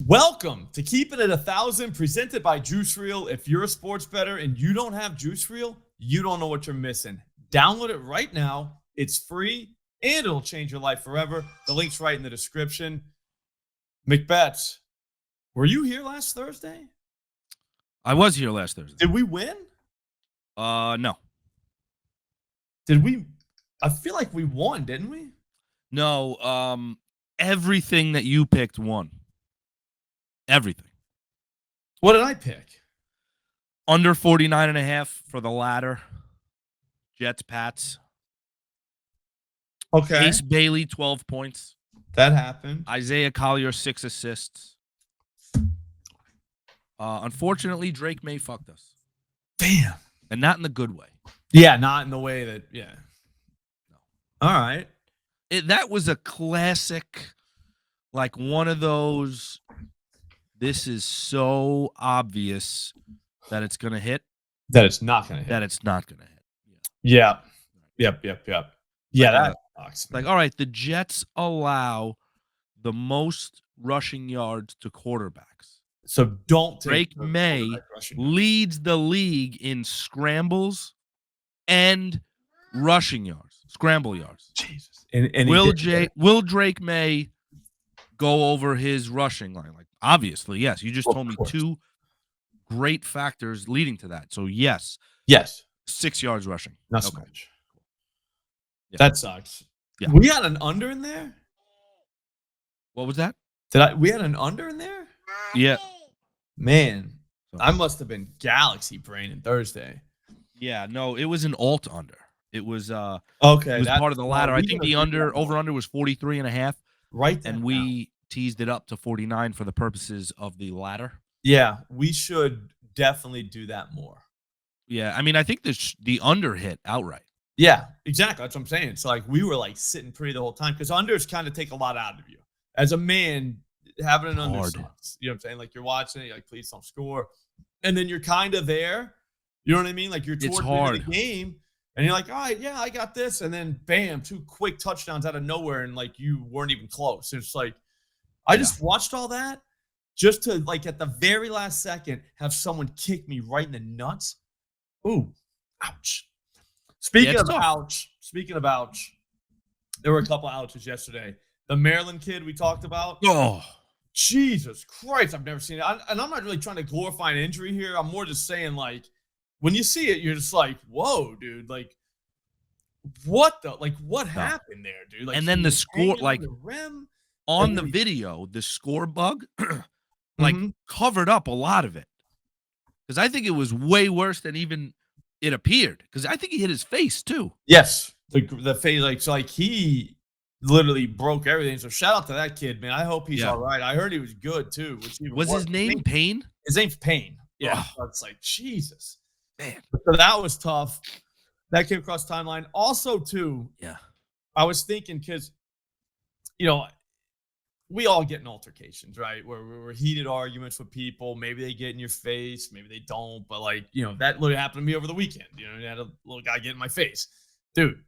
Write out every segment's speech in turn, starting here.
Welcome to Keeping It 1,000, presented by Juice Reel. If you're a sports bettor and you don't have Juice Reel, you don't know what you're missing. Download it right now. It's free, and it'll change your life forever. The link's right in the description. McBets, were you here last Thursday? I was here last Thursday. Did we win? No. Did we? I feel like we won, didn't we? No. Everything that you picked won. Everything. What did I pick? Under 49.5 for the ladder. Jets, Pats. Okay. Ace Bailey, 12 points. That happened. Isaiah Collier, 6 assists. Unfortunately, Drake May fucked us. Damn. And not in the good way. Yeah, not in the way that, yeah. No. All right. That was a classic, like one of those, this is so obvious that it's going to hit. That it's not going to hit. That it's not going to hit. Yeah. Yep. Yeah, that sucks. Like, all right, the Jets allow the most rushing yards to quarterbacks. So don't take Drake May leads the league in scrambles and rushing yards, scramble yards. Jesus. And will Drake May go over his rushing line? Like, obviously, yes. You just told me two great factors leading to that. So, yes. 6 yards rushing. Not so much. Yeah. That sucks. Yeah. We had an under in there? What was that? We had an under in there? Yeah. Man, I must have been galaxy braining Thursday. Yeah, no, it was an alt under. It was okay. It was part of the ladder. I think the over under was 43.5. Right. And we teased it up to 49 for the purposes of the ladder. Yeah, we should definitely do that more. Yeah, I mean, I think the under hit outright. Yeah, exactly. That's what I'm saying. It's like we were like sitting pretty the whole time because unders kind of take a lot out of you. As a man, having an under sucks. You know what I'm saying? Like you're watching it, you're like, please don't score. And then you're kind of there. You know what I mean? Like you're towards the end of the game. And you're like, all right, yeah, I got this. And then bam, 2 quick touchdowns out of nowhere. And like you weren't even close. It's like, I just watched all that just to like at the very last second have someone kick me right in the nuts. Ooh, ouch. Speaking of ouch, there were a couple ouches yesterday. The Maryland kid we talked about. Oh, Jesus Christ, I've never seen it. And I'm not really trying to glorify an injury here. I'm more just saying, like, when you see it, you're just like, whoa, dude. Like, what happened there, dude? Like, and then the score, like, the rim, on the video, the score bug, like, covered up a lot of it. Because I think it was way worse than even it appeared. Because I think he hit his face, too. Yes. The face, like he literally broke everything. So shout out to that kid, man. I hope he's all right. I heard he was good, too. Was his name Payne? His name's Payne. Yeah. So it's like, Jesus. Man. So that was tough. That came across the timeline. Also, too, I was thinking because, you know, we all get in altercations, right? Where we're heated arguments with people. Maybe they get in your face. Maybe they don't. But, like, you know, that literally happened to me over the weekend. You know, I had a little guy get in my face. Dude,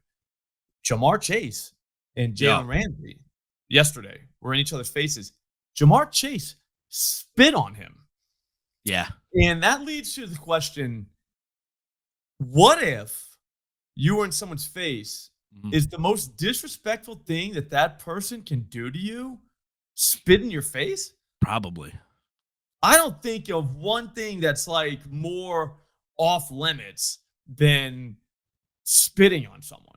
Jamar Chase and Jalen Ramsey yesterday were in each other's faces. Jamar Chase spit on him. Yeah. And that leads to the question, what if you were in someone's face? Is the most disrespectful thing that person can do to you spit in your face? Probably. I don't think of one thing that's like more off limits than spitting on someone.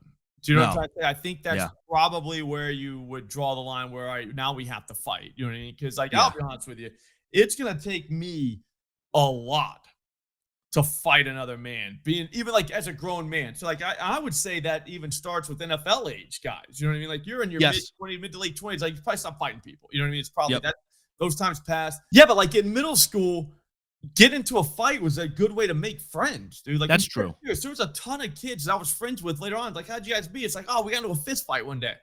Do you know what I'm trying to say? I think that's probably where you would draw the line where now we have to fight. You know what I mean? Because, like, I'll be honest with you, it's going to take me a lot to fight another man, being even like as a grown man. So, like, I would say that even starts with NFL age guys. You know what I mean? Like, you're in your mid to late 20s. Like, you probably stop fighting people. You know what I mean? It's probably that those times passed. Yeah, but like in middle school, get into a fight was a good way to make friends, dude. Like, that's true. There was a ton of kids I was friends with later on. Like, how'd you guys be? It's like, oh, we got into a fist fight one day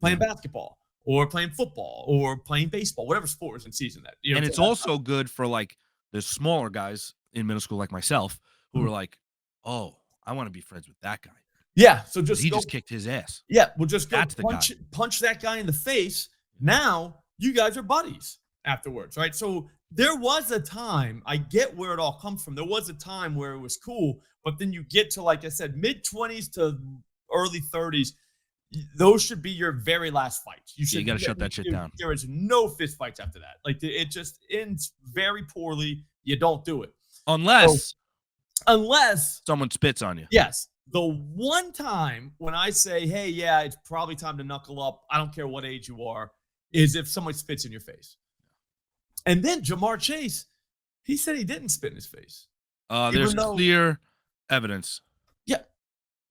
playing basketball or playing football or playing baseball, whatever sport was in season that. You know, and it's also good for like the smaller guys in middle school like myself who were like, oh, I want to be friends with that guy. Yeah, so he just kicked his ass. Yeah, we'll just go punch that guy in the face. Now you guys are buddies. afterwards, right? So there was a time, I get where it all comes from. There was a time where it was cool, but then you get to, like I said, mid-20s to early 30s, those should be your very last fights. You got to shut that shit down. There is no fist fights after that. Like, it just ends very poorly. You don't do it. Unless someone spits on you. Yes. The one time when I say, hey, yeah, it's probably time to knuckle up, I don't care what age you are, is if someone spits in your face. And then Jamar Chase, he said he didn't spit in his face. There's clear evidence. Yeah.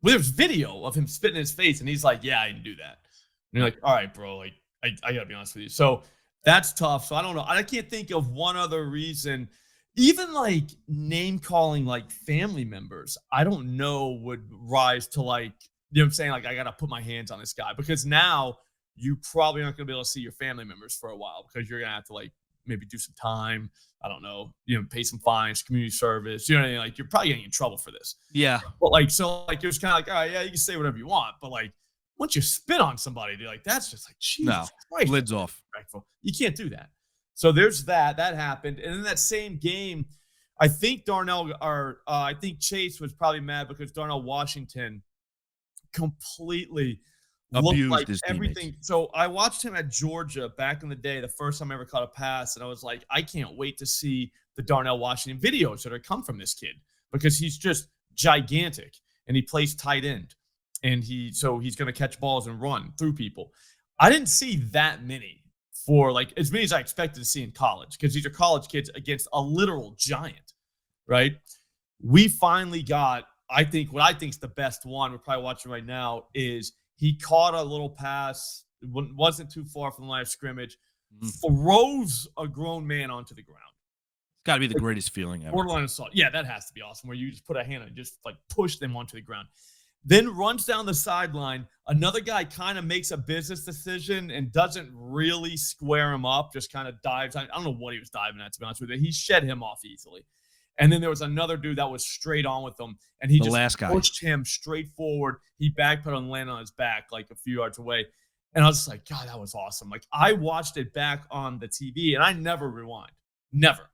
Well, there's video of him spitting in his face, and he's like, yeah, I didn't do that. And you're like, all right, bro, like, I got to be honest with you. So that's tough. So I don't know. I can't think of one other reason. Even like name calling like family members, I don't know would rise to like, you know what I'm saying? Like, I got to put my hands on this guy, because now you probably aren't going to be able to see your family members for a while, because you're going to have to like maybe do some time. I don't know, pay some fines, community service, you know what I mean? Like, you're probably getting in trouble for this. Yeah. But like, so like, it was kind of like, all right, yeah, you can say whatever you want, but like, once you spit on somebody, they're like, that's just like, Jesus Christ. Lids off. You can't do that. So there's that. That happened. And in that same game, I think I think Chase was probably mad because Darnell Washington completely abused like his everything. teammates. So I watched him at Georgia back in the day, the first time I ever caught a pass, and I was like, I can't wait to see the Darnell Washington videos that are come from this kid, because he's just gigantic and he plays tight end, and he's going to catch balls and run through people. I didn't see that many for like as many as I expected to see in college, because these are college kids against a literal giant, right? We finally got, I think, what I think is the best one we're probably watching right now is he caught a little pass. It wasn't too far from the line of scrimmage, throws a grown man onto the ground. It's got to be the greatest feeling ever. Borderline assault. Yeah, that has to be awesome, where you just put a hand on and just like push them onto the ground. Then runs down the sideline. Another guy kind of makes a business decision and doesn't really square him up, just kind of dives. I don't know what he was diving at, to be honest with you. He shed him off easily. And then there was another dude that was straight on with him, and he just pushed him straight forward. He backpedaled and landed on his back like a few yards away. And I was just like, God, that was awesome. Like, I watched it back on the TV, and I never rewind. Never.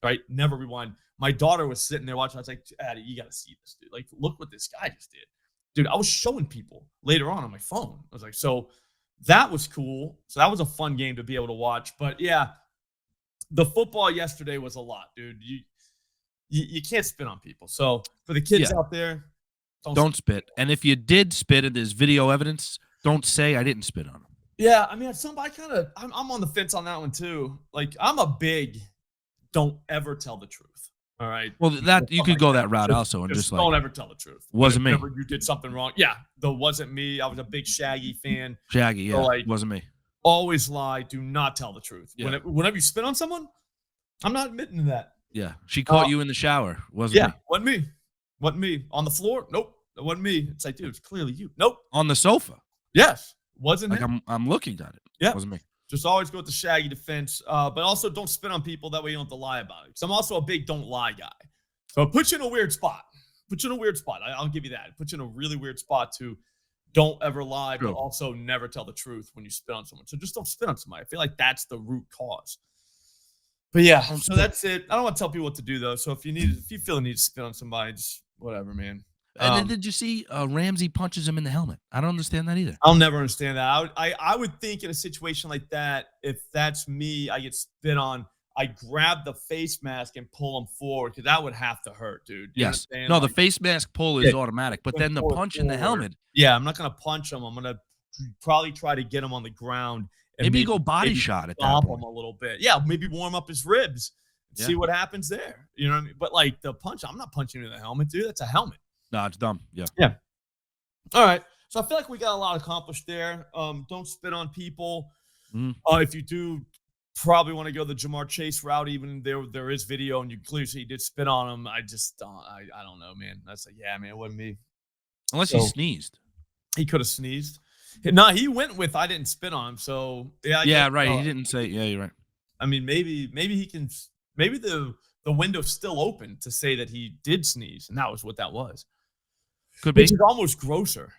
Right? Never rewind. My daughter was sitting there watching. I was like, Addie, you got to see this, dude. Like, look what this guy just did. Dude, I was showing people later on my phone. I was like, so that was cool. So that was a fun game to be able to watch. But, yeah, the football yesterday was a lot, dude. You can't spit on people. So for the kids out there, don't spit. And if you did spit and there's video evidence, don't say I didn't spit on them. Yeah, I mean, I'm on the fence on that one too. Like, I'm a big don't ever tell the truth. All right. Well, that you could go that route also, and just like, don't ever tell the truth. Wasn't me. Whenever you did something wrong. Yeah, though wasn't me. I was a big Shaggy fan. Shaggy, yeah, so like, wasn't me. Always lie. Do not tell the truth. Yeah. Whenever you spit on someone, I'm not admitting to that. Yeah, she caught you in the shower. Wasn't me. Wasn't me. Wasn't me. On the floor? Nope. It wasn't me. It's like, dude, it's clearly you. Nope. On the sofa? Yes. Wasn't like him. I'm looking at it. Yeah. Wasn't me. Just always go with the Shaggy defense, but also don't spit on people. That way you don't have to lie about it. Because I'm also a big don't lie guy. So it puts you in a weird spot. I'll give you that. It puts you in a really weird spot to don't ever lie, but also never tell the truth when you spit on someone. So just don't spit on somebody. I feel like that's the root cause. But yeah, so that's it. I don't want to tell people what to do though. So if you feel the need to spit on somebody, just whatever, man. And then did you see Ramsey punches him in the helmet? I don't understand that either. I'll never understand that. I would think in a situation like that, if that's me, I get spit on, I grab the face mask and pull him forward, because that would have to hurt, dude. You yes. No, the face mask pull is automatic, but then the punch in the helmet. Yeah, I'm not going to punch him. I'm going to probably try to get him on the ground. And maybe go body shot at that point. Him a little bit. Yeah, maybe warm up his ribs. See what happens there. You know what I mean? But like the punch, I'm not punching in the helmet, dude. That's a helmet. No, it's dumb. Yeah. Yeah. All right. So I feel like we got a lot accomplished there. Don't spit on people. If you do, probably want to go the Jamar Chase route, even there is video and you clearly see he did spit on him. I just don't. I don't know, man. That's like, yeah, man, it wasn't me. Unless he sneezed. He could have sneezed. No, he went with I didn't spit on him. So yeah, right. He didn't say. Yeah, you're right. I mean, maybe he can. Maybe the window's still open to say that he did sneeze, and that was what that was. Could be. Which is almost grosser.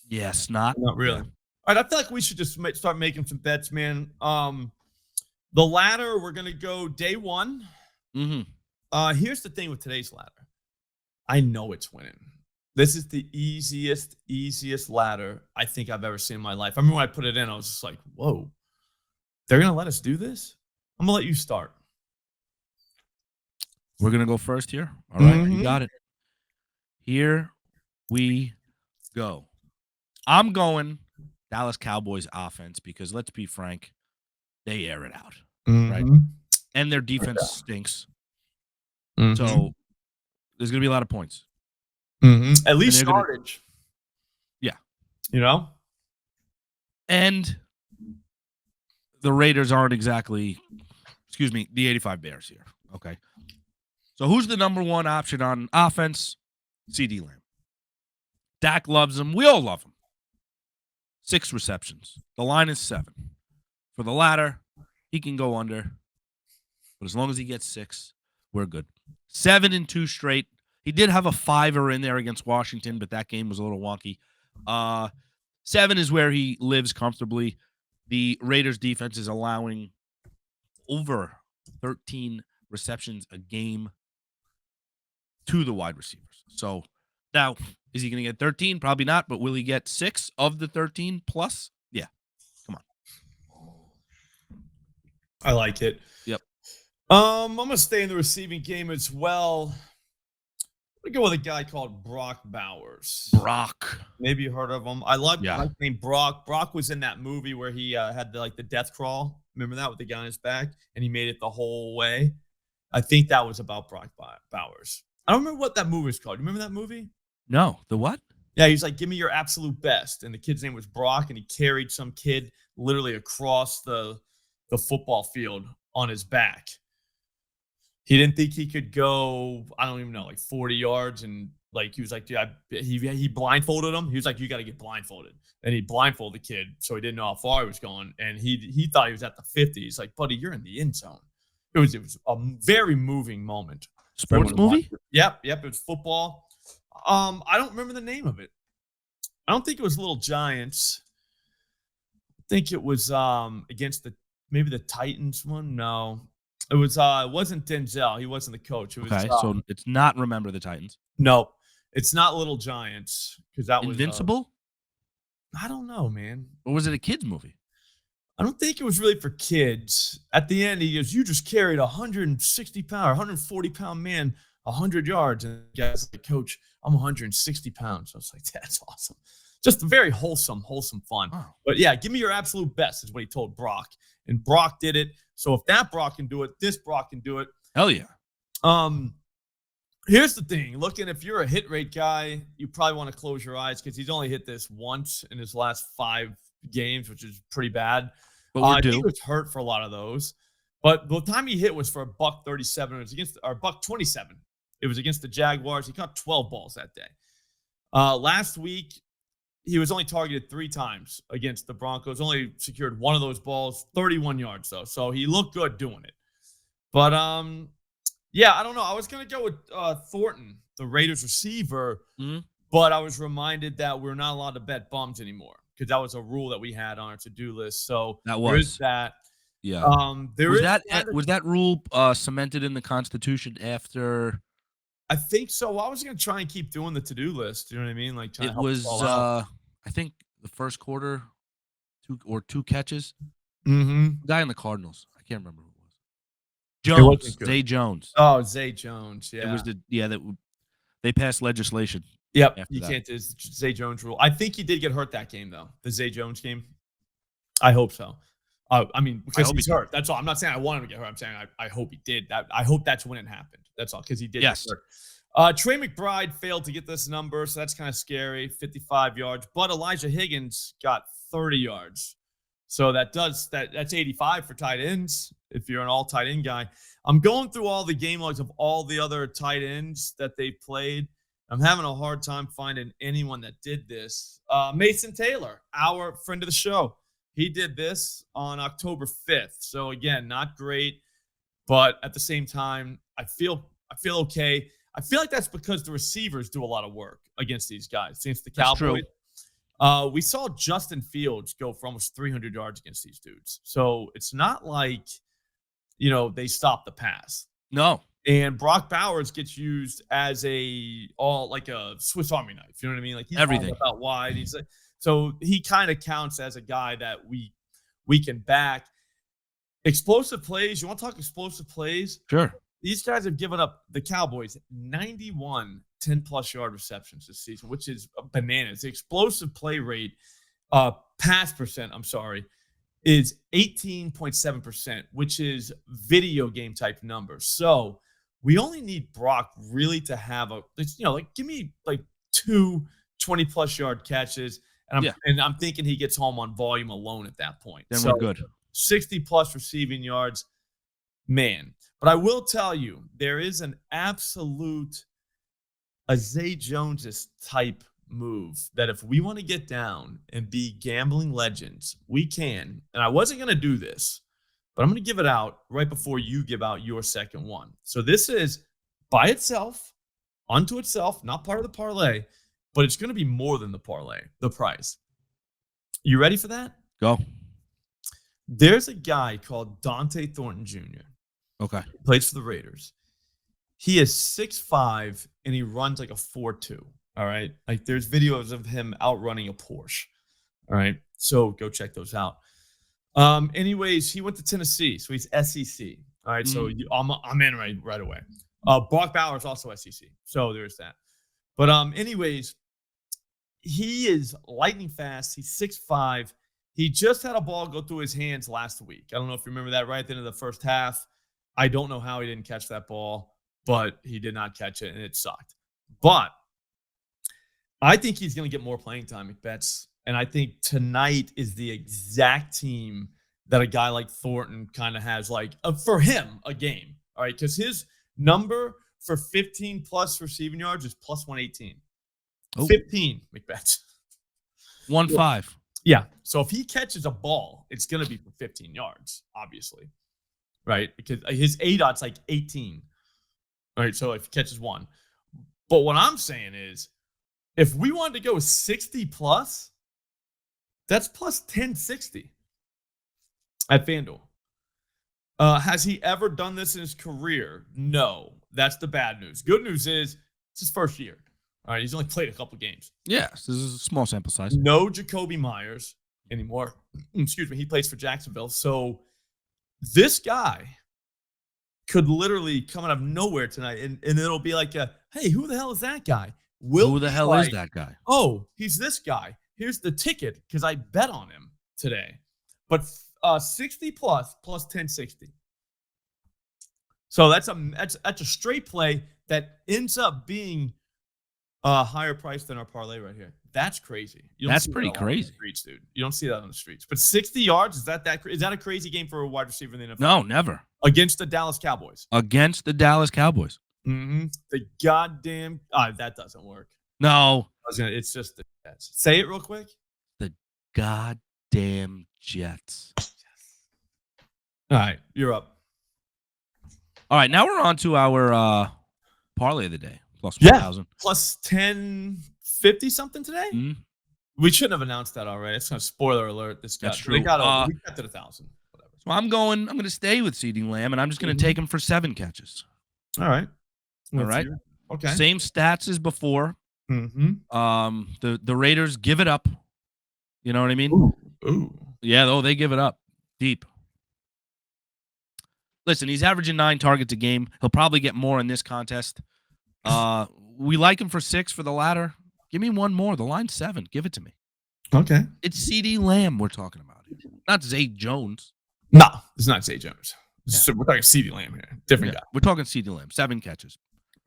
Yes, not really. All right, I feel like we should just start making some bets, man. The ladder, we're gonna go day one. Mm-hmm. Here's the thing with today's ladder. I know it's winning. This is the easiest ladder I think I've ever seen in my life. I remember when I put it in, I was just like, whoa, they're gonna let us do this? I'm gonna let you start. We're gonna go first here. All right, you got it. Here we go. I'm going Dallas Cowboys offense because let's be frank, they air it out, right? And their defense stinks. So there's gonna be a lot of points. At least yardage. Yeah. You know? And the Raiders aren't exactly, the 85 Bears here. Okay. So who's the number one option on offense? CD Lamb. Dak loves him. We all love him. 6 receptions. The line is 7. For the ladder, he can go under. But as long as he gets 6, we're good. 7 and 2 straight. He did have a 5er in there against Washington, but that game was a little wonky. 7 is where he lives comfortably. The Raiders defense is allowing over 13 receptions a game to the wide receivers. So now, is he going to get 13? Probably not, but will he get 6 of the 13 plus? Yeah. Come on. I like it. Yep. I'm going to stay in the receiving game as well. I'm going to go with a guy called Brock Bowers. Brock. Maybe you heard of him. I like the name Brock. Brock was in that movie where he had the death crawl. Remember that with the guy on his back? And he made it the whole way. I think that was about Brock Bowers. I don't remember what that movie was called. You remember that movie? No. The what? Yeah, he's like, give me your absolute best. And the kid's name was Brock, and he carried some kid literally across the football field on his back. He didn't think he could go, I don't even know, like 40 yards. And like, he was like, yeah, he blindfolded him. He was like, you got to get blindfolded. And he blindfolded the kid, so he didn't know how far he was going. And he thought he was at the 50. He's like, buddy, you're in the end zone. It was a very moving moment. Sports movie? Yep. It was football. I don't remember the name of it. I don't think it was Little Giants. I think it was against maybe the Titans one. No, it wasn't Denzel. He wasn't the coach. It was, okay, so it's not Remember the Titans. No, it's not Little Giants because that was Invincible. I don't know, man. Or was it a kids movie? I don't think it was really for kids. At the end, he goes, "You just carried 160-pound, 140-pound man 100 yards," and the guy's like, "Coach, I'm 160 pounds." I was like, "That's awesome." Just very wholesome fun. Wow. But yeah, give me your absolute best is what he told Brock, and Brock did it. So if that Brock can do it, this Brock can do it. Hell yeah. Here's the thing. If you're a hit rate guy, you probably want to close your eyes because he's only hit this once in his last 5 games, which is pretty bad. But he was hurt for a lot of those. But the time he hit was for $137. It was against $127. It was against the Jaguars. He caught 12 balls that day. Last week, he was only targeted 3 times against the Broncos. Only secured 1 of those balls, 31 yards though. So he looked good doing it. But yeah, I don't know. I was gonna go with Thornton, the Raiders receiver, but I was reminded that we're not allowed to bet bums anymore because that was a rule that we had on our to-do list. So there is that. Yeah. Was that rule cemented in the Constitution after? I think so. I was gonna try and keep doing the to-do list. You know what I mean? Like it was. I think the first quarter, 2 catches. Guy in the Cardinals. I can't remember who it was. Jones. Zay Jones. Oh, Zay Jones. Yeah. It was they passed legislation. Yep. You can't. It's Zay Jones rule. I think he did get hurt that game though. The Zay Jones game. I hope so. I mean, because he's hurt. That's all. I'm not saying I want him to get hurt. I'm saying I hope he did. I hope that's when it happened. That's all, because he did get hurt. Trey McBride failed to get this number, so that's kind of scary, 55 yards. But Elijah Higgins got 30 yards. So that's 85 for tight ends if you're an all tight end guy. I'm going through all the game logs of all the other tight ends that they played. I'm having a hard time finding anyone that did this. Mason Taylor, our friend of the show. He did this on October 5th. So, again, not great. But at the same time, I feel okay. I feel like that's because the receivers do a lot of work against these guys. Against the Cowboys, We saw Justin Fields go for almost 300 yards against these dudes. So it's not like, they stopped the pass. No. And Brock Bowers gets used as like a Swiss Army knife. You know what I mean? Like he's everything about wide. So he kind of counts as a guy that we can back. Explosive plays. You want to talk explosive plays? Sure. These guys have given up, the Cowboys, 91 10-plus yard receptions this season, which is bananas. The explosive play rate, pass percent, is 18.7%, which is video game type numbers. So we only need Brock really to have give me like 2 20-plus yard catches. And I'm thinking he gets home on volume alone at that point. Then we're good. 60-plus receiving yards, man. But I will tell you, there is an absolute Zay Jones type move that if we want to get down and be gambling legends, we can. And I wasn't going to do this, but I'm going to give it out right before you give out your second one. So this is by itself, unto itself, not part of the parlay, but it's going to be more than the parlay, the price. You ready for that? Go. There's a guy called Dante Thornton Jr. Okay. He plays for the Raiders. He is 6'5", and he runs like a 4.2. All right. Like there's videos of him outrunning a Porsche. All right. So go check those out. Anyways, he went to Tennessee. So he's SEC. All right. So I'm in right away. Brock Bowers also SEC. So there's that. But anyways, he is lightning fast. He's 6'5". He just had a ball go through his hands last week. I don't know if you remember that right at the end of the first half. I don't know how he didn't catch that ball, but he did not catch it, and it sucked. But I think he's going to get more playing time, McBets. And I think tonight is the exact team that a guy like Thornton kind of has, like, for him, a game. All right, because his number for 15-plus receiving yards is plus 118. Oh. 15, McBets. 1-5. Yeah. So if he catches a ball, it's going to be for 15 yards, obviously. Right? Because his ADOT's like 18. All right. So if he catches one. But what I'm saying is, if we wanted to go 60-plus, that's plus 1060 at FanDuel. Has he ever done this in his career? No. That's the bad news. Good news is it's his first year. All right, he's only played a couple games. Yes, this is a small sample size. No Jacoby Myers anymore. Excuse me. He plays for Jacksonville. So this guy could literally come out of nowhere tonight, and it'll be like, hey, who the hell is that guy? Who the hell is that guy? Oh, he's this guy. Here's the ticket because I bet on him today. But 60-plus, plus 1060. So that's a straight play that ends up being higher price than our parlay right here. That's crazy. That's pretty crazy. Streets, dude. You don't see that on the streets. But 60 yards, is that a crazy game for a wide receiver in the NFL? No, never. Against the Dallas Cowboys. Against the Dallas Cowboys. Mm-hmm. The goddamn that doesn't work. No. It's just the Jets. Say it real quick. The goddamn Jets. All right, you're up. All right, now we're on to our parlay of the day. Plus 1,000. Plus 1050 something today? Mm-hmm. We shouldn't have announced that already. It's kind of spoiler alert. That's true. We got to 1,000. Whatever. So I'm going to stay with CeeDee Lamb, and I'm just going to take him for 7 catches. All right. All right. Okay. Same stats as before. Mm-hmm. The Raiders give it up. You know what I mean? Ooh. Yeah, they give it up deep. Listen, he's averaging 9 targets a game. He'll probably get more in this contest. We like him for 6 for the ladder. Give me one more. The line's 7. Give it to me. Okay. It's CeeDee Lamb we're talking about. Not Zay Jones. No, it's not Zay Jones. Yeah. So we're talking CeeDee Lamb here. Different guy. We're talking CeeDee Lamb. 7 catches.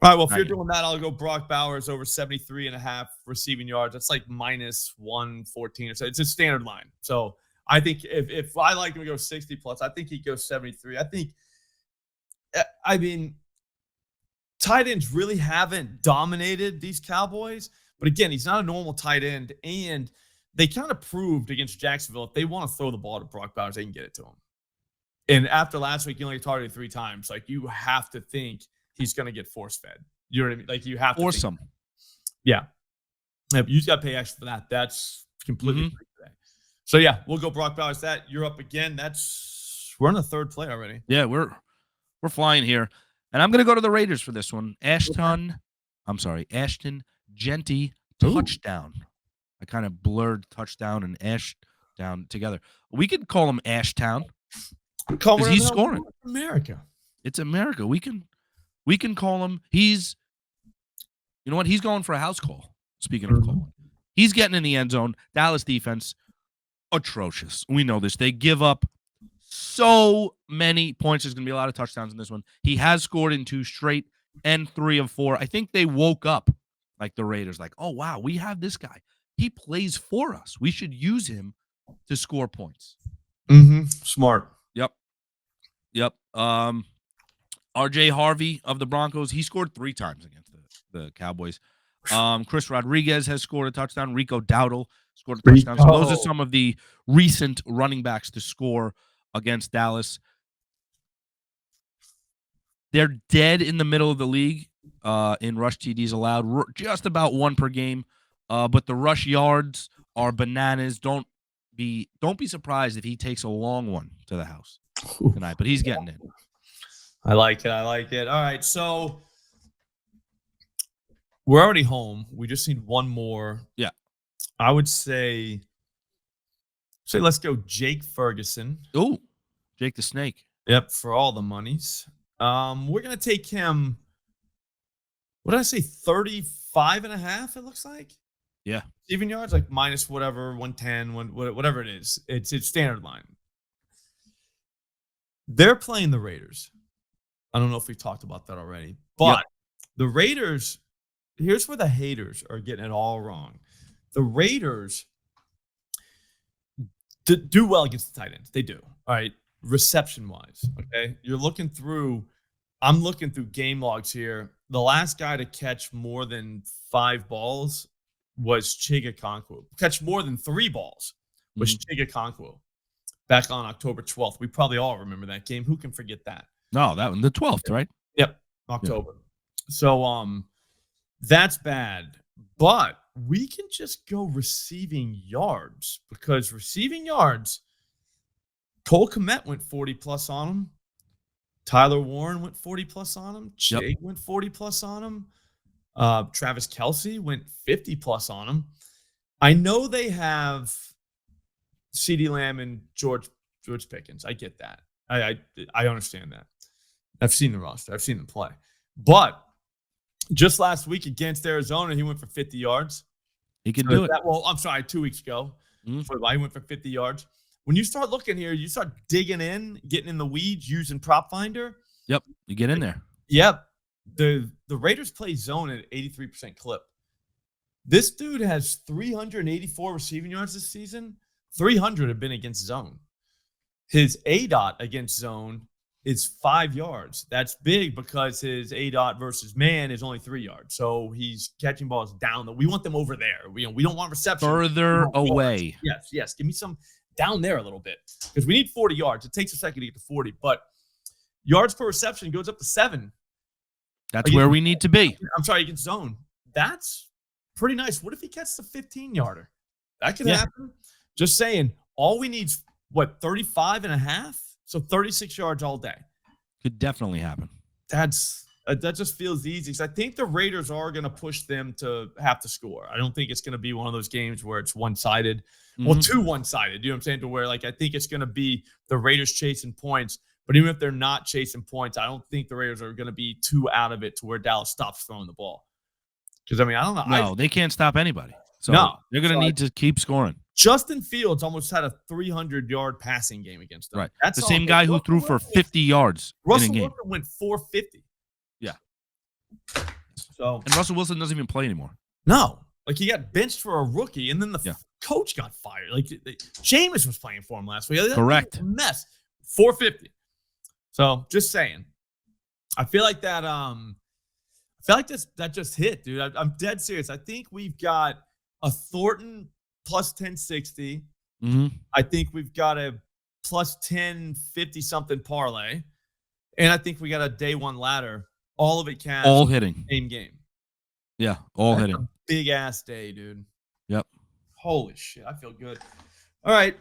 All right, well, if you're doing that, I'll go Brock Bowers over 73.5 receiving yards. That's like minus 114 or so. It's a standard line. So I think if I like him to go 60-plus, I think he goes 73. I mean, tight ends really haven't dominated these Cowboys. But again, he's not a normal tight end. And they kind of proved against Jacksonville, if they want to throw the ball to Brock Bowers, they can get it to him. And after last week, he only targeted 3 times. Like, you have to think he's going to get force-fed. You know what I mean? Like, you have to force him. Yeah. You just got to pay extra for that. That's completely free today. So yeah, we'll go Brock Bowers. That you're up again. We're on the third play already. Yeah, we're flying here, and I'm gonna go to the Raiders for this one. Ashton Genty touchdown. I kind of blurred touchdown and Ashdown together. We could call him Ashtown because he's scoring. America. It's America. We can call him. He's, you know what? He's going for a house call. Speaking of calling, he's getting in the end zone. Dallas defense, atrocious. We know this. They give up so many points. There's going to be a lot of touchdowns in this one. He has scored in 2 straight and 3 of 4. I think they woke up like the Raiders, like, oh, wow, we have this guy. He plays for us. We should use him to score points. Smart. Yep. RJ Harvey of the Broncos, he scored 3 times against the Cowboys. Chris Rodriguez has scored a touchdown. Rico Dowdle scored a touchdown. So those are some of the recent running backs to score against Dallas. They're dead in the middle of the league in rush TDs allowed, just about 1 per game. But the rush yards are bananas. Don't be surprised if he takes a long one to the house tonight. But he's getting in. I like it. All right, so we're already home. We just need one more. Yeah. I would say let's go Jake Ferguson. Oh, Jake the Snake. Yep, for all the monies. We're going to take him, what did I say, 35.5, it looks like? Yeah. Receiving yards, like minus whatever, 110, whatever it is. It's standard line. They're playing the Raiders. I don't know if we've talked about that already. But the Raiders, here's where the haters are getting it all wrong. The Raiders do well against the tight ends. They do. All right. Reception-wise, okay? I'm looking through game logs here. The last guy to catch more than 5 balls was Chigakonkwo. Catch more than 3 balls was Chigakonkwo back on October 12th. We probably all remember that game. Who can forget that? No, that one, the 12th, right? Yep, October. Yeah. So that's bad. But we can just go receiving yards, because receiving yards, Cole Kmet went 40+ on him. Tyler Warren went 40+ on him. Chig went 40+ on him. Travis Kelce went 50+ on him. I know they have CeeDee Lamb and George Pickens. I get that. I understand that. I've seen the roster. I've seen them play. But just last week against Arizona, he went for 50 yards. He can do it. Well, I'm sorry, 2 weeks ago. He went for 50 yards. When you start looking here, you start digging in, getting in the weeds, using Prop Finder. Yep, you get in there. Yep. The Raiders play zone at 83% clip. This dude has 384 receiving yards this season. 300 have been against zone. His ADOT against zone is 5 yards. That's big because his ADOT versus man is only 3 yards. So he's catching balls down. We want them over there. We don't want reception. Further away. Yes. Give me some down there a little bit, because we need 40 yards. It takes a second to get to 40, but yards per reception goes up to 7. That's where we need to be. I'm sorry, against zone. That's pretty nice. What if he catches a 15-yarder? That could happen. Just saying, all we need is, 35.5? So 36 yards all day. Could definitely happen. That just feels easy, because I think the Raiders are going to push them to have to score. I don't think it's going to be one of those games where it's one-sided. Well, too one-sided, you know what I'm saying? To where, I think it's going to be the Raiders chasing points. But even if they're not chasing points, I don't think the Raiders are going to be too out of it to where Dallas stops throwing the ball. Because, I don't know. No, they can't stop anybody. So they're going to need to keep scoring. Justin Fields almost had a 300-yard passing game against them. Right. That's the same guy who threw for 50 yards Russell in a game. Wilson went 450. Yeah. And Russell Wilson doesn't even play anymore. No. He got benched for a rookie, and then the coach got fired. Jameis was playing for him last week. Correct. Mess. 450. So, just saying. I feel like that that just hit, dude. I'm dead serious. I think we've got a Thornton plus 1060. I think we've got a plus 1050 something parlay. And I think we got a day one ladder. All of it cash. All hitting. Same game. Yeah, all hitting. Big ass day, dude. Yep. Holy shit, I feel good. All right,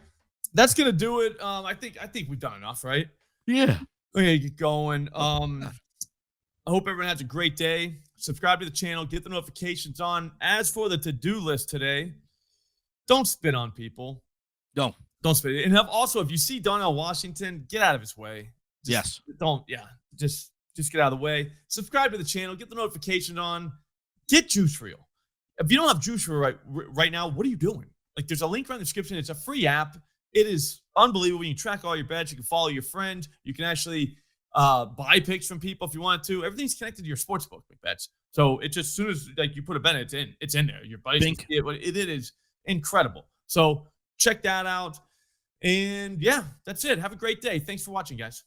that's gonna do it. I think we've done enough, right? Yeah. We're gonna get going. I hope everyone has a great day. Subscribe to the channel, get the notifications on. As for the to-do list today, don't spit on people. Don't spit. And if you see Donnell Washington, get out of his way. Yes. Just get out of the way. Subscribe to the channel, get the notification on. Get Juice Reel. If you don't have Juice Reel right now, what are you doing? Like, there's a link around the description. It's a free app. It is unbelievable. You can track all your bets. You can follow your friend. You can actually buy picks from people if you want to. Everything's connected to your sportsbook bets. So it just, as soon as you put a bet, it's in there. Your buddies can see it. It is incredible. So check that out. And yeah, that's it. Have a great day. Thanks for watching, guys.